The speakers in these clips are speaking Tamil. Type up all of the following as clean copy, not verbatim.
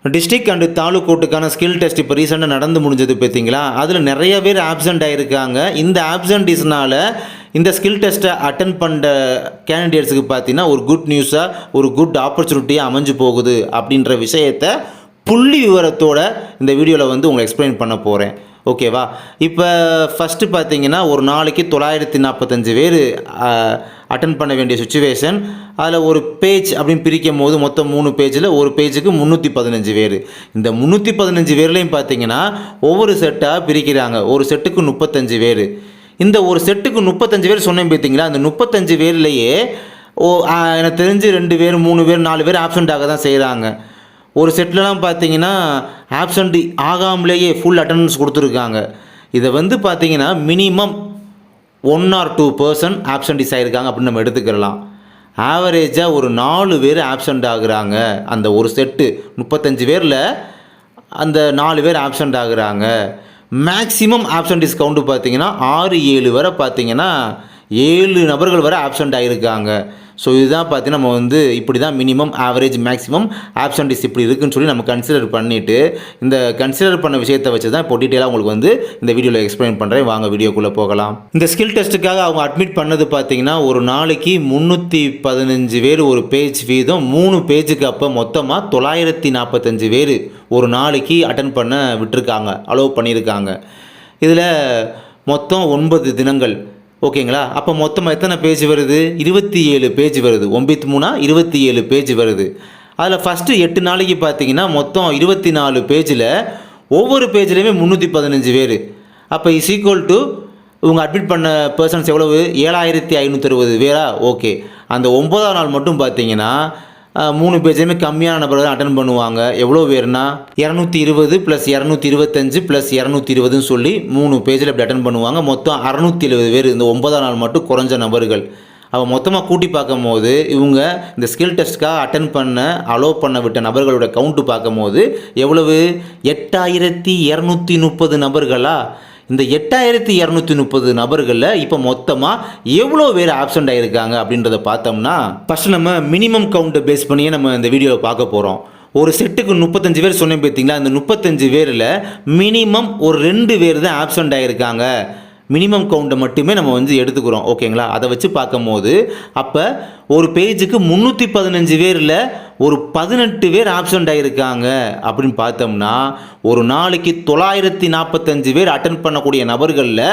டிஸ்ட்ரிக்ட் அண்டு தாலுக்கோட்டுக்கான ஸ்கில் டெஸ்ட் இப்போ ரீசெண்டாக நடந்து முடிஞ்சது பார்த்தீங்களா, அதில் நிறைய பேர் ஆப்சண்ட் ஆகிருக்காங்க. இந்த ஆப்சன்டீஸ்னால் இந்த ஸ்கில் டெஸ்ட்டை அட்டன் பண்ணுற கேண்டிடேட்ஸுக்கு பார்த்தீங்கன்னா ஒரு குட் நியூஸாக, ஒரு குட் ஆப்பர்ச்சுனிட்டியாக அமைஞ்சு போகுது அப்படின்ற விஷயத்தை புள்ளி விவரத்தோட இந்த வீடியோவில் வந்து உங்களுக்கு எக்ஸ்பிளைன் பண்ண போகிறேன். ஓகேவா? இப்போ ஃபஸ்ட்டு பார்த்தீங்கன்னா ஒரு நாளைக்கு 945 பேர் அட்டன் பண்ண வேண்டிய சுச்சுவேஷன். அதில் ஒரு பேஜ் அப்படின்னு பிரிக்கும் போது மொத்தம் 3 பேஜில் ஒரு பேஜுக்கு 315 பேர். இந்த 315 பேர்லையும் பார்த்தீங்கன்னா ஒவ்வொரு செட்டாக பிரிக்கிறாங்க. ஒரு செட்டுக்கு 35 பேர். இந்த ஒரு செட்டுக்கு 35 பேர் சொன்னேன் பார்த்தீங்களா, அந்த 35 பேர்லேயே எனக்கு தெரிஞ்சு 2 பேர் 3 பேர் 4 பேர் ஆப்சண்ட் ஆக தான் செய்கிறாங்க. ஒரு செட்லலாம் பார்த்தீங்கன்னா ஆப்சண்ட் ஆகாமலேயே ஃபுல் அட்டண்டன்ஸ் கொடுத்துருக்காங்க. இதை வந்து பார்த்தீங்கன்னா மினிமம் 1 or 2% ஆப்சண்டிஸ் ஆகிருக்காங்க அப்படின்னு நம்ம எடுத்துக்கலாம். ஆவரேஜாக ஒரு 4 பேர் ஆப்சண்ட் ஆகுறாங்க. அந்த ஒரு செட்டு 35 பேரில் அந்த 4 பேர் ஆப்சண்ட் ஆகுறாங்க. மேக்ஸிமம் ஆப்சண்டிஸ் கவுண்ட்டு பார்த்தீங்கன்னா 6-7 வரை பார்த்தீங்கன்னா 7 நபர்கள் வரை ஆப்சண்ட் ஆகிருக்காங்க. ஸோ இதுதான் பார்த்தீங்கன்னா நம்ம வந்து இப்படி தான் மினிமம் ஆவரேஜ் மேக்ஸிமம் ஆப்சண்டிஸ் இப்படி இருக்குன்னு சொல்லி நம்ம கன்சிடர் பண்ணிவிட்டு இந்த கன்சிடர் பண்ண விஷயத்தை வச்சு தான் இப்போ டீட்டெயிலாக உங்களுக்கு வந்து இந்த வீடியோவில் எக்ஸ்பிளைன் பண்ணுறேன். வாங்க வீடியோக்குள்ளே போகலாம். இந்த ஸ்கில் டெஸ்ட்டுக்காக அவங்க அட்மிட் பண்ணது பார்த்தீங்கன்னா ஒரு நாளைக்கு 315 பேர் ஒரு பேஜ் வீதம் 3 பேஜுக்கு அப்போ மொத்தமாக 945 பேர் ஒரு நாளைக்கு அட்டன் பண்ண விட்டுருக்காங்க, அலோவ் பண்ணியிருக்காங்க. இதில் மொத்தம் 9 தினங்கள். ஓகேங்களா? அப்போ மொத்தமாக எத்தனை பேஜ் வருது? 27 பேஜ் வருது. 9×3 27 பேஜ் வருது. அதில் ஃபஸ்ட்டு 8 நாளைக்கு பார்த்தீங்கன்னா மொத்தம் 24 பேஜில் ஒவ்வொரு பேஜ்லேயுமே 315 பேர். அப்போ இஸ் ஈக்குவல் டு இவங்க அட்மிட் பண்ண பர்சன்ஸ் எவ்வளவு? 7560 பேரா? ஓகே. அந்த 9ஆம் நாள் மட்டும் பார்த்தீங்கன்னா 3 பேஜுமே கம்மியான நபர்கள் தான் அட்டன் பண்ணுவாங்க. எவ்வளோ பேர்னா 220 + 225 + 220ன்னு சொல்லி 3 பேஜில் இப்படி அட்டன் பண்ணுவாங்க. மொத்தம் 670 பேர் இந்த 9ஆம் நாள் மட்டும் குறைஞ்ச நபர்கள். அவள் மொத்தமாக கூட்டி பார்க்கும் போது இவங்க இந்த ஸ்கில் டெஸ்ட்டுக்காக அட்டன் பண்ண அலோவ் பண்ண விட்ட நபர்களோட கவுண்ட்டு பார்க்கும் போது எவ்வளவு? 8230 நபர்களா? இந்த 8230 நபர்களில் இப்போ மொத்தமாக எவ்வளோ பேர் ஆப்சண்ட் ஆகிருக்காங்க அப்படின்றத பார்த்தோம்னா ஃபஸ்ட்டு நம்ம மினிமம் கவுண்ட்டை பேஸ் பண்ணியே நம்ம இந்த வீடியோவில் பார்க்க போகிறோம். ஒரு செட்டுக்கு 35 பேர் சொன்னேன் பார்த்தீங்களா, அந்த 35 பேரில் மினிமம் ஒரு 2 பேர் தான் ஆப்சண்ட் ஆகிருக்காங்க. மினிமம் கவுண்ட்டை மட்டுமே நம்ம வந்து எடுத்துக்கிறோம். ஓகேங்களா? அதை வச்சு பார்க்கும்போது அப்போ ஒரு பேஜுக்கு 315 பேரில் ஒரு 18 பேர் ஆப்சண்ட் ஆகிருக்காங்க அப்படின்னு பார்த்தோம்னா ஒரு நாளைக்கு 945 பேர் அட்டன் பண்ணக்கூடிய நபர்களில்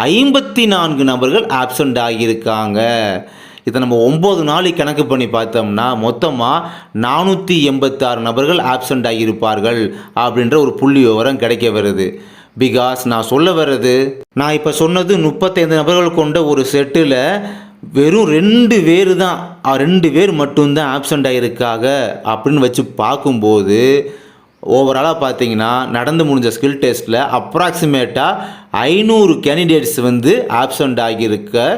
54 நபர்கள் ஆப்சண்ட் ஆகியிருக்காங்க. இதை நம்ம 9 நாளைக்கு கணக்கு பண்ணி பார்த்தோம்னா மொத்தமாக 486 நபர்கள் ஆப்சண்ட் ஆகியிருப்பார்கள் அப்படின்ற ஒரு புள்ளி விவரம் கிடைக்க வருது. பிகாஸ் நான் சொல்ல வர்றது, நான் இப்போ சொன்னது 35 நபர்கள் கொண்ட ஒரு செட்டில் வெறும் 2 பேர் தான், 2 பேர் மட்டும்தான் ஆப்சண்ட் ஆகியிருக்காங்க அப்படின்னு வச்சு பார்க்கும்போது ஓவராலாக பார்த்தீங்கன்னா நடந்து முடிஞ்ச ஸ்கில் டெஸ்ட்டில் அப்ராக்சிமேட்டாக 500 கேண்டிடேட்ஸ் வந்து ஆப்சண்ட் ஆகியிருக்க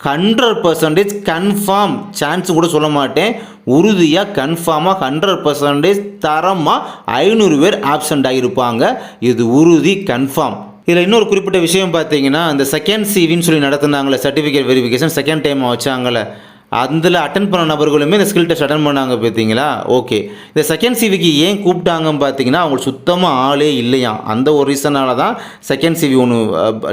100% கன்ஃபார்ம், சான்ஸும் கூட சொல்ல மாட்டேன், உறுதியாக கன்ஃபார்மாக 100% தரமாக 500 பேர் ஆப்சண்ட் ஆகியிருப்பாங்க. இது உறுதி, கன்ஃபார்ம். இதில் இன்னொரு குறிப்பிட்ட விஷயம் பார்த்தீங்கன்னா அந்த செகண்ட் சிவின்னு சொல்லி நடத்துனாங்களே, சர்டிஃபிகேட் வெரிஃபிகேஷன் செகண்ட் டைம் வச்சாங்களே, அதில் அட்டன் பண்ண நபர்களுமே இந்த ஸ்கில் டெஸ்ட் அட்டன் பண்ணாங்க பார்த்தீங்களா. ஓகே. இந்த செகண்ட் சிவிக்கு ஏன் கூப்பிட்டாங்கன்னு பார்த்தீங்கன்னா அவங்களுக்கு சுத்தமாக ஆளே இல்லையாம். அந்த ஒரு ரீசனால் தான் செகண்ட் சிவி ஒன்று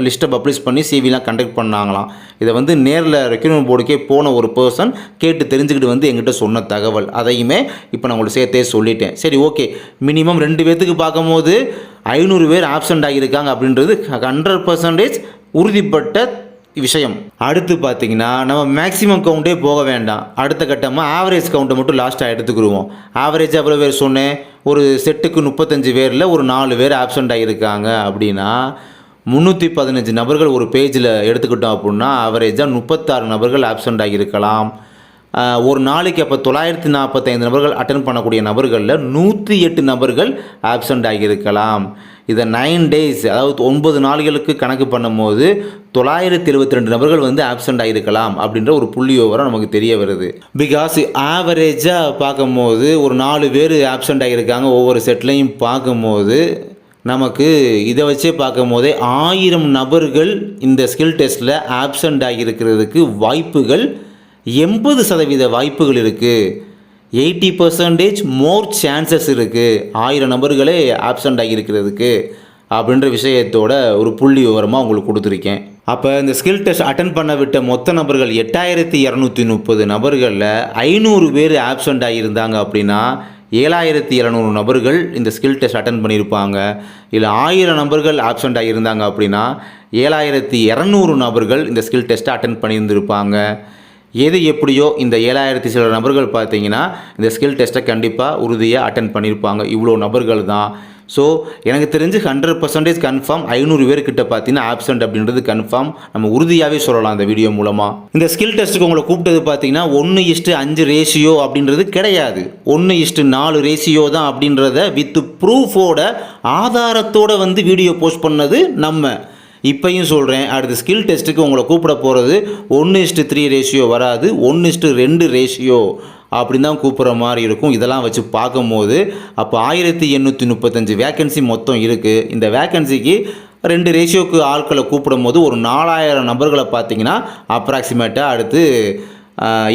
லிஸ்ட்டை பப்ளிஷ் பண்ணி சிவிலாம் கண்டக்ட் பண்ணாங்களாம். இதை வந்து நேரில் ரெக்ரூட்மெண்ட் போர்டுக்கே போன ஒரு பர்சன் கேட்டு தெரிஞ்சுக்கிட்டு வந்து எங்கிட்ட சொன்ன தகவல். அதையுமே இப்போ நான் உங்களுக்கு சேர்த்தே சொல்லிட்டேன். சரி, ஓகே. மினிமம் 2 பேர்த்துக்கு பார்க்கும்போது 500 பேர் ஆப்சண்ட் ஆகியிருக்காங்க அப்படின்றது 100% உறுதிப்பட்ட விஷயம். அடுத்து பார்த்தீங்கன்னா நம்ம மேக்ஸிமம் கவுண்டே போக வேண்டாம். அடுத்த கட்டமாக ஆவரேஜ் கவுண்ட்டை மட்டும் லாஸ்ட்டாக எடுத்துக்கிடுவோம். ஆவரேஜாக எவ்வளோ பேர் சொன்னேன்? ஒரு செட்டுக்கு 35 பேரில் ஒரு 4 பேர் ஆப்சண்ட் ஆகியிருக்காங்க அப்படின்னா 315 நபர்கள் ஒரு பேஜில் எடுத்துக்கிட்டோம் அப்படின்னா ஆவரேஜாக 36 நபர்கள் ஆப்சண்ட் ஆகியிருக்கலாம். ஒரு நாளைக்கு அப்போ 945 நபர்கள் அட்டன் பண்ணக்கூடிய நபர்களில் 108 நபர்கள் ஆப்சண்ட் ஆகியிருக்கலாம். இதை 9 days, அதாவது 9 நாள்களுக்கு கணக்கு பண்ணும்போது 972 நபர்கள் வந்து ஆப்சண்ட் ஆகியிருக்கலாம் அப்படின்ற ஒரு புள்ளி விவரம் நமக்கு தெரிய வருது. பிகாஸ் ஆவரேஜாக பார்க்கும்போது ஒரு 4 பேர் ஆப்சண்ட் ஆகியிருக்காங்க ஒவ்வொரு செட்லையும் பார்க்கும்போது நமக்கு இதை வச்சே பார்க்கும் போதே 1000 நபர்கள் இந்த ஸ்கில் டெஸ்ட்டில் ஆப்சண்ட் ஆகியிருக்கிறதுக்கு வாய்ப்புகள் 80% வாய்ப்புகள் இருக்குது. 80% மோர் சான்சஸ் இருக்குது 1000 நபர்களே ஆப்சண்ட் ஆகியிருக்கிறதுக்கு அப்படின்ற விஷயத்தோட ஒரு புள்ளி விவரமாக உங்களுக்கு கொடுத்துருக்கேன். அப்போ இந்த ஸ்கில் டெஸ்ட் அட்டன் பண்ண விட்ட மொத்த நபர்கள் 8230 நபர்களில் 500 பேர் ஆப்சண்ட் ஆகியிருந்தாங்க அப்படின்னா 7700 நபர்கள் இந்த ஸ்கில் டெஸ்ட் அட்டன் பண்ணியிருப்பாங்க. இல்லை 1000 நபர்கள் ஆப்சண்ட் ஆகியிருந்தாங்க அப்படின்னா 7200 நபர்கள் இந்த ஸ்கில் டெஸ்ட்டை அட்டன் பண்ணியிருந்திருப்பாங்க. எது எப்படியோ இந்த 7000 சில நபர்கள் பார்த்தீங்கன்னா இந்த ஸ்கில் டெஸ்ட்டை கண்டிப்பாக உறுதியாக அட்டன் பண்ணியிருப்பாங்க. இவ்வளோ நபர்கள் தான். ஸோ எனக்கு தெரிஞ்சு 100% கன்ஃபார்ம் 500 பேர்கிட்ட பார்த்தீங்கன்னா ஆப்சண்ட் அப்படின்றது கன்ஃபார்ம் நம்ம உறுதியாகவே சொல்லலாம் இந்த வீடியோ மூலமாக. இந்த ஸ்கில் டெஸ்ட்டுக்கு உங்களை கூப்பிட்டது பார்த்தீங்கன்னா 1:5 ரேஷியோ அப்படின்றது கிடையாது. 1:4 ரேஷியோ தான் அப்படின்றத வித் ப்ரூஃபோட ஆதாரத்தோடு வந்து வீடியோ போஸ்ட் பண்ணது நம்ம. இப்பையும் சொல்கிறேன், அடுத்த ஸ்கில் டெஸ்ட்டுக்கு உங்களை கூப்பிட போகிறது 1:3 ரேஷியோ வராது, 1:2 ரேஷியோ அப்படின்னு தான் கூப்பிட்ற மாதிரி இருக்கும். இதெல்லாம் வச்சு பார்க்கும்போது அப்போ 1835 வேக்கன்சி மொத்தம் இருக்குது. இந்த வேக்கன்சிக்கு 2 ரேஷியோக்கு ஆட்களை கூப்பிடும் போது ஒரு 4000 நபர்களை பார்த்தீங்கன்னா அப்ராக்சிமேட்டாக அடுத்து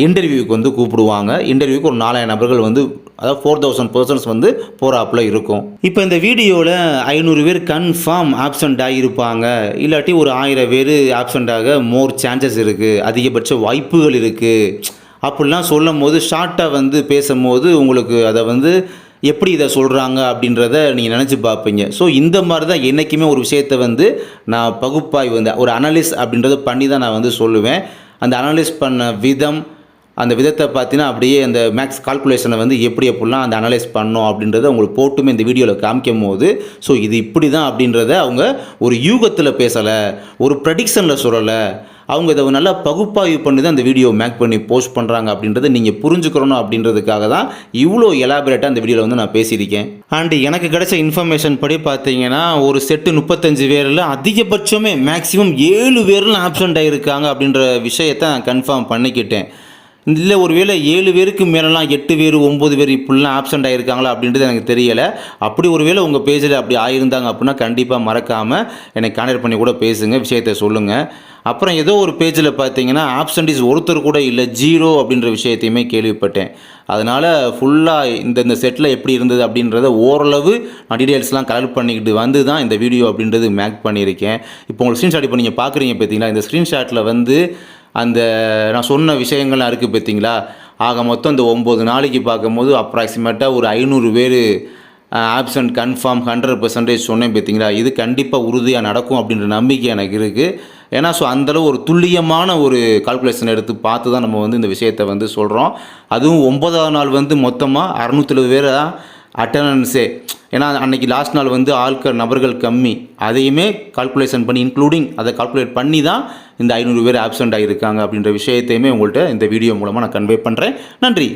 இன்டர்வியூக்கு வந்து கூப்பிடுவாங்க. இன்டர்வியூக்கு ஒரு 4000 நபர்கள் வந்து அதாவது 4000 பர்சன்ஸ் வந்து போகிறாப்புல இருக்கும். இப்போ இந்த வீடியோவில் 500 பேர் கன்ஃபார்ம் ஆப்சண்ட் ஆகியிருப்பாங்க, இல்லாட்டி ஒரு 1000 பேர் ஆப்சண்ட் ஆக மோர் சான்சஸ் இருக்குது, அதிகபட்ச வாய்ப்புகள் இருக்குது அப்படிலாம் சொல்லும் போது ஷார்ட்டாக வந்து பேசும்போது உங்களுக்கு அதை வந்து எப்படி இதை சொல்கிறாங்க அப்படின்றத நீங்கள் நினச்சி பார்ப்பீங்க. ஸோ இந்த மாதிரி தான் என்றைக்குமே ஒரு விஷயத்தை வந்து நான் பகுப்பாய்வு வந்து ஒரு அனலிஸ் அப்படின்றத பண்ணி தான் நான் வந்து சொல்லுவேன். அந்த அனலைஸ் பண்ண விதம், அந்த விதத்தை பார்த்தீங்கன்னா அப்படியே அந்த மேக்ஸ் கால்குலேஷனை வந்து எப்படிலாம் அந்த அனலைஸ் பண்ணோம் அப்படின்றத உங்களுக்கு போட்டுமே இந்த வீடியோவில் காமிக்கும் போது ஸோ இது இப்படி தான் அப்படின்றத அவங்க ஒரு யூகத்தில் பேசலை, ஒரு ப்ரெடிக்ஷனில் சொல்லலை, அவங்க இதை நல்லா பகுப்பாய்வு பண்ணி தான் இந்த வீடியோ மேக் பண்ணி போஸ்ட் பண்ணுறாங்க அப்படின்றத நீங்கள் புரிஞ்சுக்கிறணும் அப்படின்றதுக்காக தான் இவ்வளோ எலாபரேட்டாக அந்த வீடியோவில் வந்து நான் பேசியிருக்கேன். அண்டு எனக்கு கிடைச்ச இன்ஃபர்மேஷன் படி பார்த்தீங்கன்னா ஒரு செட்டு 35 பேரில் அதிகபட்சமே மேக்ஸிமம் 7 பேரில் ஆப்சண்ட் ஆகியிருக்காங்க அப்படின்ற விஷயத்தை நான் கன்ஃபார்ம் பண்ணிக்கிட்டேன். இல்லை ஒருவேளை 7 பேருக்கு மேலெலாம் 8 பேர் 9 பேர் இப்படிலாம் ஆப்சண்ட் ஆகியிருக்காங்களா அப்படின்றது எனக்கு தெரியலை. அப்படி ஒருவேளை உங்கள் பேஜில் அப்படி ஆகியிருந்தாங்க அப்படின்னா கண்டிப்பாக மறக்காமல் எனக்கு கான்டாக்ட் பண்ணி கூட பேசுங்க, விஷயத்தை சொல்லுங்கள். அப்புறம் ஏதோ ஒரு பேஜில் பார்த்தீங்கன்னா ஆப்சண்டிஸ் ஒருத்தர் கூட இல்லை, 0 அப்படின்ற விஷயத்தையுமே கேள்விப்பட்டேன். அதனால் ஃபுல்லாக இந்த செட்டில் எப்படி இருந்தது அப்படின்றத ஓரளவு நான் டீட்டெயில்ஸ்லாம் கலெக்ட் பண்ணிக்கிட்டு வந்து தான் இந்த வீடியோ அப்படின்றது மேக் பண்ணியிருக்கேன். இப்போ உங்களுக்கு ஸ்க்ரீன்ஷாட் இப்போ நீங்கள் பார்க்குறீங்க பார்த்தீங்களா, இந்த ஸ்க்ரீன்ஷாட்டில் வந்து அந்த நான் சொன்ன விஷயங்கள்லாம் இருக்குது பார்த்தீங்களா. ஆக மொத்தம் இந்த 9 நாளைக்கு பார்க்கும்போது அப்ராக்சிமேட்டாக ஒரு 500 பேர் ஆப்சண்ட் கன்ஃபார்ம் 100% சொன்னேன் பார்த்தீங்களா. இது கண்டிப்பாக உறுதியாக நடக்கும் அப்படின்ற நம்பிக்கை எனக்கு இருக்குது. ஏன்னா ஸோ அந்தளவு ஒரு துல்லியமான ஒரு கால்குலேஷன் எடுத்து பார்த்து தான் நம்ம வந்து இந்த விஷயத்தை வந்து சொல்கிறோம். அதுவும் 9ஆவது நாள் வந்து மொத்தமாக 670 பேர் அட்டண்டன்ஸே. ஏன்னா அன்றைக்கி லாஸ்ட் நாள் வந்து ஆட்கள் நபர்கள் கம்மி, அதையுமே கால்குலேஷன் பண்ணி இன்க்ளூடிங் அதை கால்குலேட் பண்ணி தான் இந்த 500 பேர் ஆப்சண்ட் ஆகியிருக்காங்க அப்படின்ற விஷயத்தையுமே உங்கள்கிட்ட இந்த வீடியோ மூலமாக நான் கன்வே பண்ணுறேன். நன்றி.